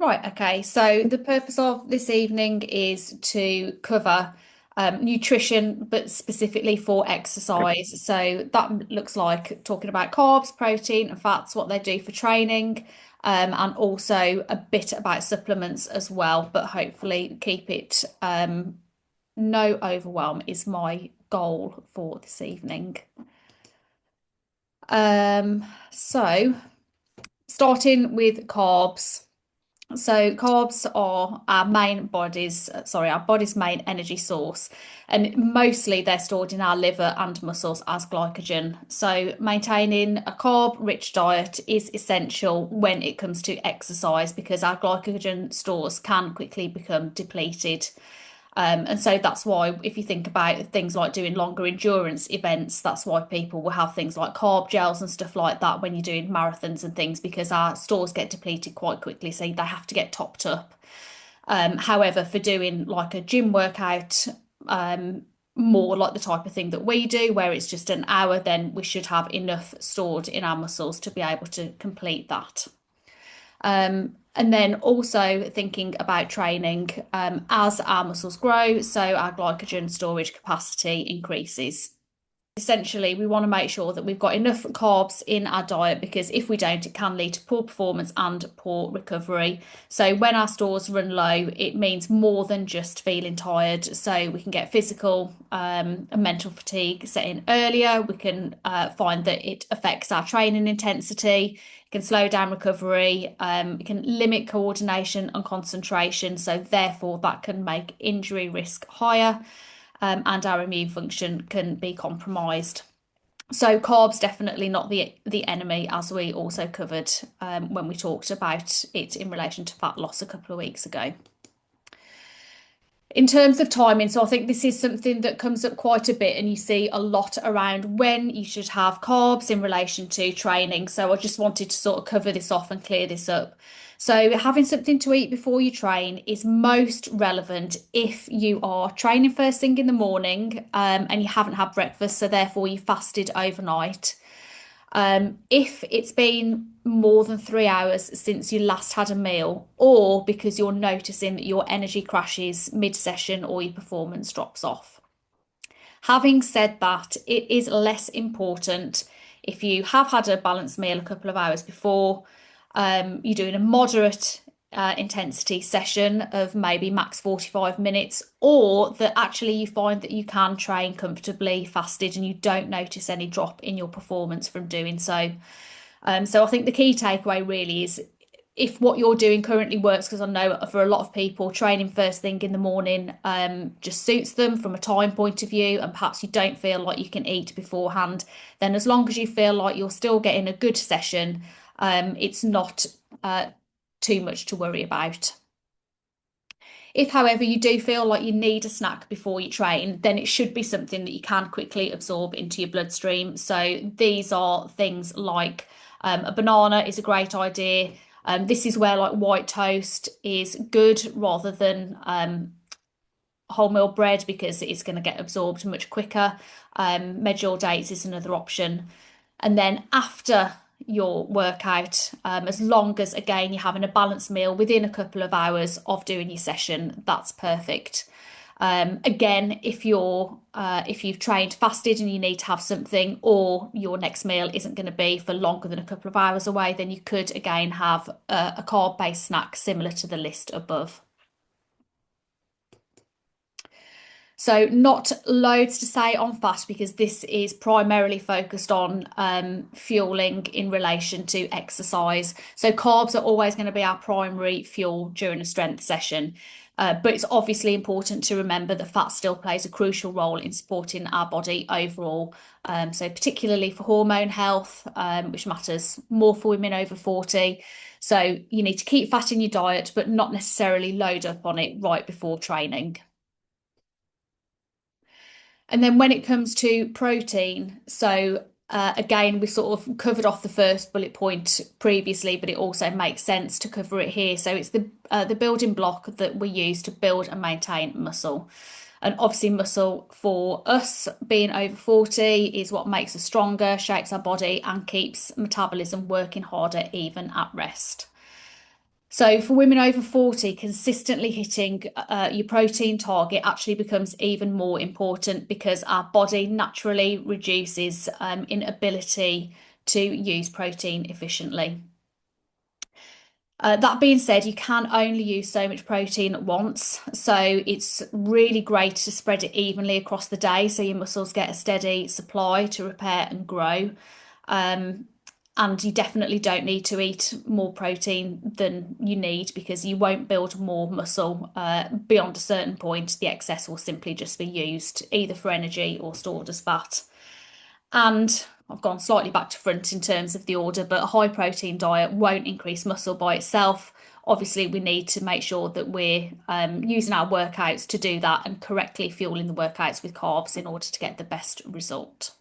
Right, okay. So the purpose of this evening is to cover nutrition, but specifically for exercise. So that looks like talking about carbs, protein, and fats, what they do for training, and also a bit about supplements as well, but hopefully keep it no overwhelm is my goal for this evening. So starting with carbs. So carbs are our body's main energy source, and mostly they're stored in our liver and muscles as glycogen. So maintaining a carb-rich diet is essential when it comes to exercise because our glycogen stores can quickly become depleted. And so that's why, if you think about things like doing longer endurance events, that's why people will have things like carb gels and stuff like that when you're doing marathons and things, because our stores get depleted quite quickly, so they have to get topped up. However, for doing like a gym workout, more like the type of thing that we do, where it's just an hour, then we should have enough stored in our muscles to be able to complete that. And then also thinking about training as our muscles grow, so our glycogen storage capacity increases. Essentially, we want to make sure that we've got enough carbs in our diet because if we don't, it can lead to poor performance and poor recovery. So, when our stores run low, it means more than just feeling tired. So, we can get physical and mental fatigue set in earlier. We can find that it affects our training intensity, it can slow down recovery, it can limit coordination and concentration. So, therefore, that can make injury risk higher and our immune function can be compromised. So carbs definitely not the enemy, as we also covered when we talked about it in relation to fat loss a couple of weeks ago. In terms of timing, so I think this is something that comes up quite a bit, and you see a lot around when you should have carbs in relation to training. So I just wanted to sort of cover this off and clear this up. So having something to eat before you train is most relevant if you are training first thing in the morning, and you haven't had breakfast, so therefore you fasted overnight. If it's been more than 3 hours since you last had a meal, or because you're noticing that your energy crashes mid-session or your performance drops off. Having said that, it is less important if you have had a balanced meal a couple of hours before, you're doing a moderate intensity session of maybe max 45 minutes, or that actually you find that you can train comfortably fasted and you don't notice any drop in your performance from doing so. So I think the key takeaway really is if what you're doing currently works, because I know for a lot of people, training first thing in the morning just suits them from a time point of view, and perhaps you don't feel like you can eat beforehand, then as long as you feel like you're still getting a good session, it's not too much to worry about. If, however, you do feel like you need a snack before you train, then it should be something that you can quickly absorb into your bloodstream. So these are things like a banana is a great idea. This is where like white toast is good rather than wholemeal bread because it's going to get absorbed much quicker. Medjool dates is another option. And then after your workout, as long as again you're having a balanced meal within a couple of hours of doing your session, that's perfect. Again, if you've trained fasted and you need to have something, or your next meal isn't going to be for longer than a couple of hours away, then you could again have a carb-based snack similar to the list above. So not loads to say on fat because this is primarily focused on fueling in relation to exercise. So carbs are always going to be our primary fuel during a strength session. But it's obviously important to remember that fat still plays a crucial role in supporting our body overall. So particularly for hormone health, which matters more for women over 40. So you need to keep fat in your diet, but not necessarily load up on it right before training. And then when it comes to protein, so again, we sort of covered off the first bullet point previously, but it also makes sense to cover it here. So it's the building block that we use to build and maintain muscle. And obviously, muscle for us being over 40 is what makes us stronger, shapes our body, and keeps metabolism working harder even at rest. So for women over 40, consistently hitting your protein target actually becomes even more important because our body naturally reduces in ability to use protein efficiently. That being said, you can only use so much protein at once, so it's really great to spread it evenly across the day so your muscles get a steady supply to repair and grow. Um, and you definitely don't need to eat more protein than you need because you won't build more muscle beyond a certain point. The excess will simply just be used either for energy or stored as fat. And I've gone slightly back to front in terms of the order, but a high protein diet won't increase muscle by itself. Obviously, we need to make sure that we're using our workouts to do that and correctly fueling the workouts with carbs in order to get the best result.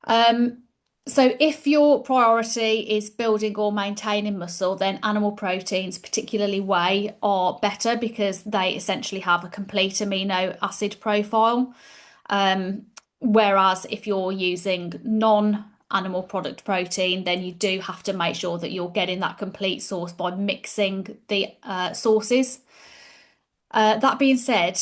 Um, so if your priority is building or maintaining muscle, then animal proteins, particularly whey, are better because they essentially have a complete amino acid profile. Um, Whereas if you're using non-animal product protein, then you do have to make sure that you're getting that complete source by mixing the sources. That being said,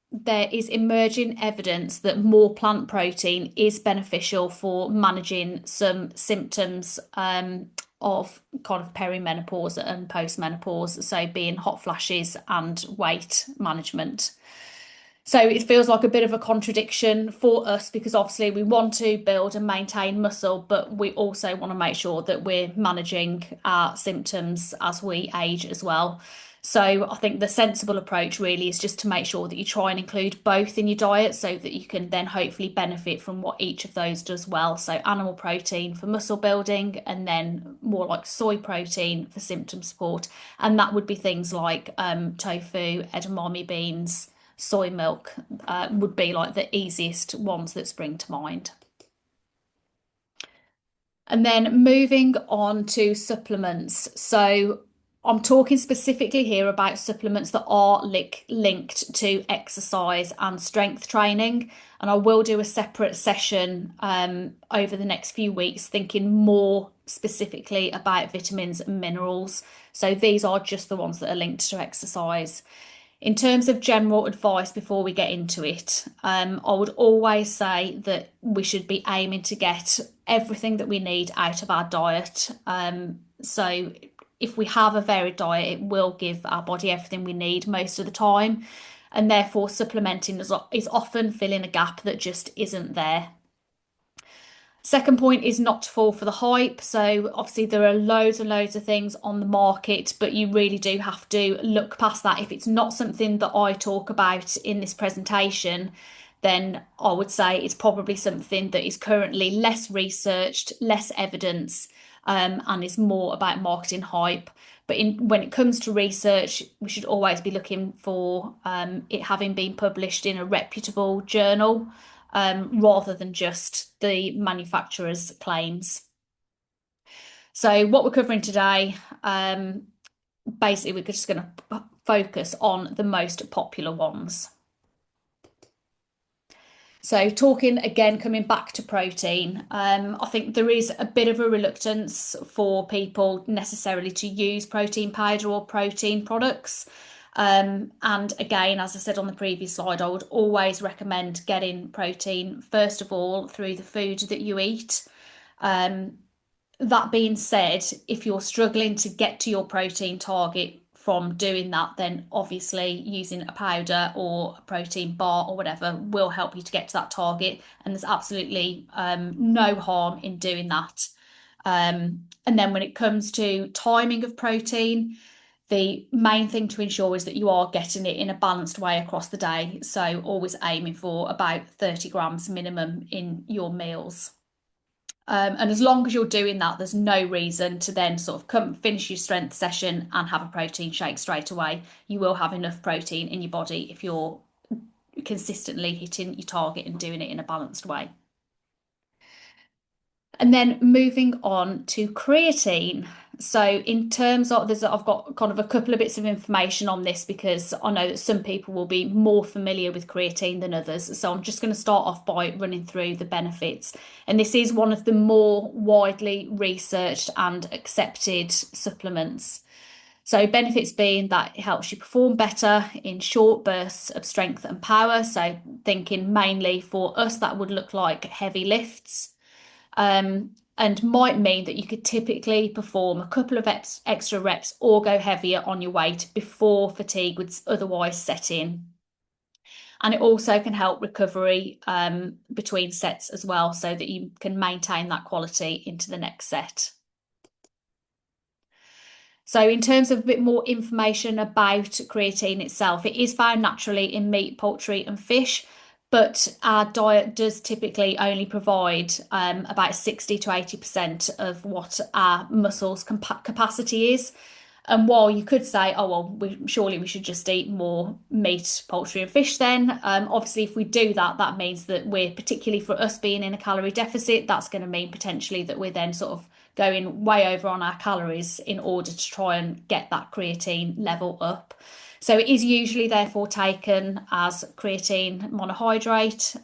there is emerging evidence that more plant protein is beneficial for managing some symptoms of kind of perimenopause and postmenopause, so being hot flashes and weight management. So it feels like a bit of a contradiction for us because obviously we want to build and maintain muscle, but we also want to make sure that we're managing our symptoms as we age as well. So I think the sensible approach really is just to make sure that you try and include both in your diet so that you can then hopefully benefit from what each of those does well. So animal protein for muscle building and then more like soy protein for symptom support. And that would be things like tofu, edamame beans, soy milk would be like the easiest ones that spring to mind. And then moving on to supplements. So I'm talking specifically here about supplements that are linked to exercise and strength training. And I will do a separate session over the next few weeks, thinking more specifically about vitamins and minerals. So these are just the ones that are linked to exercise. In terms of general advice before we get into it, I would always say that we should be aiming to get everything that we need out of our diet. So if we have a varied diet, it will give our body everything we need most of the time. And therefore, supplementing is often filling a gap that just isn't there. Second point is not to fall for the hype. So obviously there are loads and loads of things on the market, but you really do have to look past that. If it's not something that I talk about in this presentation, then I would say it's probably something that is currently less researched, less evidence, and is more about marketing hype. But when it comes to research, we should always be looking for it having been published in a reputable journal rather than just the manufacturer's claims. So what we're covering today, basically we're just going to focus on the most popular ones. So talking again, coming back to protein, I think there is a bit of a reluctance for people necessarily to use protein powder or protein products. And again, as I said on the previous slide, I would always recommend getting protein, first of all, through the food that you eat. That being said, if you're struggling to get to your protein target from doing that, then obviously using a powder or a protein bar or whatever will help you to get to that target. And there's absolutely no harm in doing that. And then when it comes to timing of protein, the main thing to ensure is that you are getting it in a balanced way across the day. So always aiming for about 30 grams minimum in your meals. And as long as you're doing that, there's no reason to then sort of come finish your strength session and have a protein shake straight away. You will have enough protein in your body if you're consistently hitting your target and doing it in a balanced way. And then moving on to creatine. So in terms of I've got kind of a couple of bits of information on this because I know that some people will be more familiar with creatine than others. So I'm just going to start off by running through the benefits. And this is one of the more widely researched and accepted supplements. So benefits being that it helps you perform better in short bursts of strength and power. So thinking mainly for us, that would look like heavy lifts, and might mean that you could typically perform a couple of extra reps or go heavier on your weight before fatigue would otherwise set in. And it also can help recovery between sets as well, so that you can maintain that quality into the next set. So, in terms of a bit more information about creatine itself, it is found naturally in meat, poultry, and fish, but our diet does typically only provide about 60 to 80% of what our muscles capacity is. And while you could say, oh, well, surely we should just eat more meat, poultry, and fish then. Obviously, if we do that, that means that we're, particularly for us being in a calorie deficit, that's going to mean potentially that we're then sort of going way over on our calories in order to try and get that creatine level up. So it is usually therefore taken as creatine monohydrate,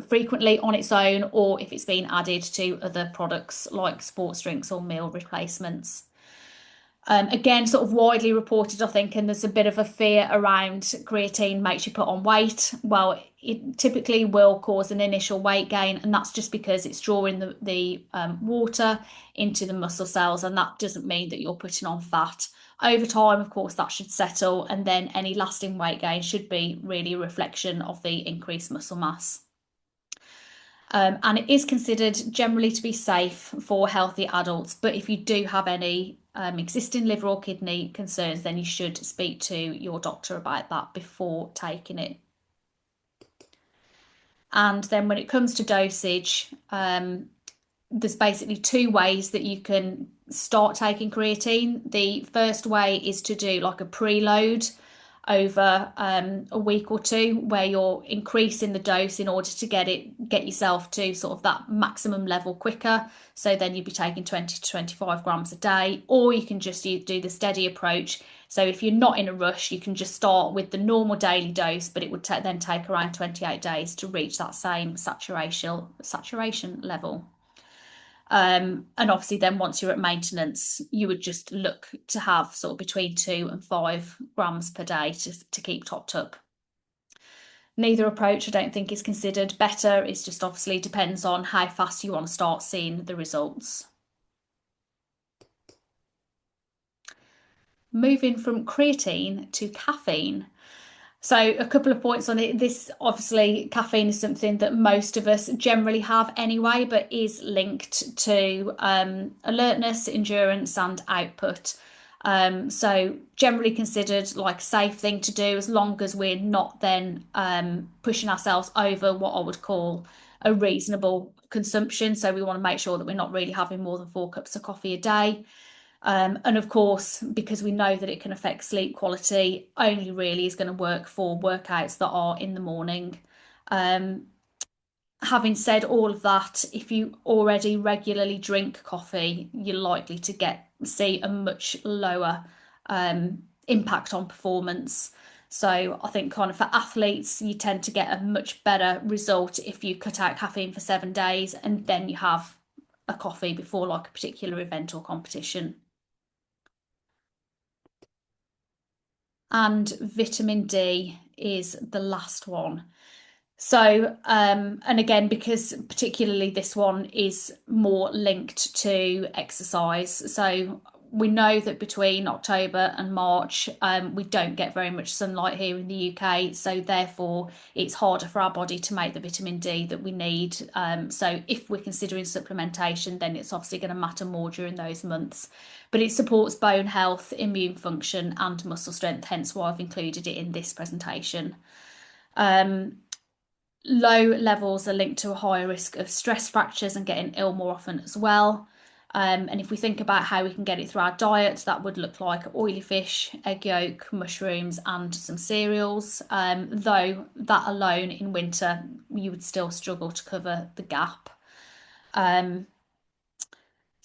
frequently on its own, or if it's been added to other products like sports drinks or meal replacements. Again, sort of widely reported, I think, and there's a bit of a fear around creatine makes you put on weight. Well, it typically will cause an initial weight gain, and that's just because it's drawing the water into the muscle cells, and that doesn't mean that you're putting on fat. Over time, of course, that should settle, and then any lasting weight gain should be really a reflection of the increased muscle mass. And it is considered generally to be safe for healthy adults, but if you do have any existing liver or kidney concerns, then you should speak to your doctor about that before taking it. And then when it comes to dosage, there's basically two ways that you can start taking creatine. The first way is to do like a preload over a week or two, where you're increasing the dose in order to get yourself to sort of that maximum level quicker. So then you'd be taking 20 to 25 grams a day, or you can just do the steady approach. So if you're not in a rush, you can just start with the normal daily dose, but it would then take around 28 days to reach that same saturation level. And obviously then once you're at maintenance, you would just look to have sort of between 2 and 5 grams per day to keep topped up. Neither approach I don't think is considered better. It's just obviously depends on how fast you want to start seeing the results. Moving from creatine to caffeine. So a couple of points on it. This obviously caffeine is something that most of us generally have anyway, but is linked to alertness, endurance, and output. So generally considered like a safe thing to do as long as we're not then pushing ourselves over what I would call a reasonable consumption. So we want to make sure that we're not really having more than 4 cups of coffee a day. And of course, because we know that it can affect sleep quality, only really is going to work for workouts that are in the morning. Um, Having said all of that, if you already regularly drink coffee, you're likely to see a much lower impact on performance. So I think kind of for athletes, you tend to get a much better result if you cut out caffeine for 7 days and then you have a coffee before like a particular event or competition. And vitamin D is the last one. So, and again, because particularly this one is more linked to exercise. So we know that between October and March, we don't get very much sunlight here in the UK. So therefore, it's harder for our body to make the vitamin D that we need. So if we're considering supplementation, then it's obviously going to matter more during those months. But it supports bone health, immune function, and muscle strength, hence why I've included it in this presentation. Low levels are linked to a higher risk of stress fractures and getting ill more often as well. And if we think about how we can get it through our diet, that would look like oily fish, egg yolk, mushrooms, and some cereals. Though that alone in winter, you would still struggle to cover the gap.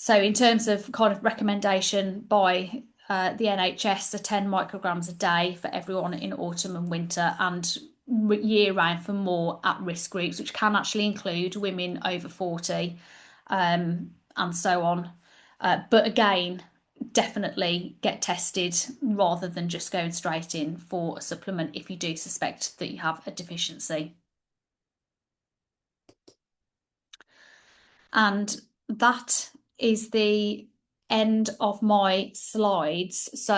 So in terms of kind of recommendation by the NHS, are 10 micrograms a day for everyone in autumn and winter, and year round for more at-risk groups, which can actually include women over 40, and so on. But again, definitely get tested rather than just going straight in for a supplement if you do suspect that you have a deficiency. And that is the end of my slides. So